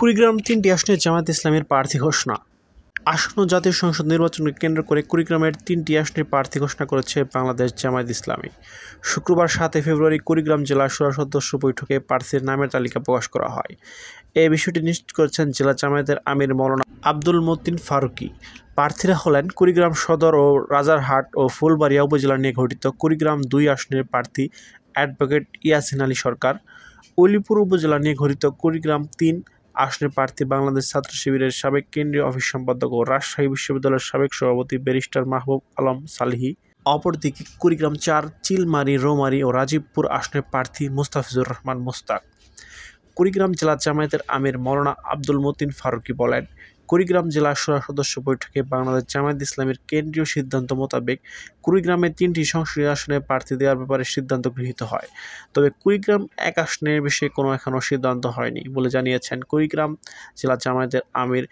কুড়িগ্রাম ৩টি আসনে জামায়াত ইসলামীর প্রার্থী ঘোষণা। আসন্ন জাতীয় সংসদ নির্বাচনকে কেন্দ্র করে কুড়িগ্রামের ৩টি আসনের প্রার্থী ঘোষণা করেছে বাংলাদেশ জামায়াত ইসলামী। শুক্রবার ৭ ফেব্রুয়ারি কুড়িগ্রাম জেলা শুরা সদস্য বৈঠকে প্রার্থীর নামের তালিকা প্রকাশ করা হয়। এই বিষয়টি নিশ্চিত করেছেন জেলা জামায়াতের আমির মাওলানা আব্দুল মতিন ফারুকী। প্রার্থীরা হলেন কুড়িগ্রাম সদর ও রাজারহাট ও ফুলবাড়িয়া উপজেলা নিয়ে গঠিত কুড়িগ্রাম ২ আসনের প্রার্থী অ্যাডভোকেট ইয়াসিন আলী সরকার, উলিপুর উপজেলা নিয়ে গঠিত কুড়িগ্রাম ৩ আসনের প্রার্থী বাংলাদেশ ছাত্র শিবিরের সাবেক কেন্দ্রীয় অফিস সম্পাদক ও রাজশাহী বিশ্ববিদ্যালয়ের সাবেক সভাপতি ব্যারিস্টার মাহবুব আলম সালেহী। অপরদিকে কুড়িগ্রাম ৪, চিলমারী, রৌমারী ও রাজীবপুর আসনের প্রার্থী মোস্তাফিজুর রহমান মোস্তাক। কুড়িগ্রাম জেলা জামায়াতের আমির মাওলানা আব্দুল মতিন ফারুকী বলেন, কুড়িগ্রাম জেলা শুরা সদস্য বৈঠকে বাংলাদেশ জামায়াত ইসলামীর কেন্দ্রীয় সিদ্ধান্ত মোতাবেক কুড়িগ্রামের ৩টি সংসদীয় আসনে প্রার্থী দেওয়ার ব্যাপারে সিদ্ধান্ত গৃহীত হয়। তবে কুড়িগ্রাম ১ আসনের বিষয়ে এখনও সিদ্ধান্ত হয়নি বলে জানিয়েছেন কুড়িগ্রাম জেলা জামায়াতের আমির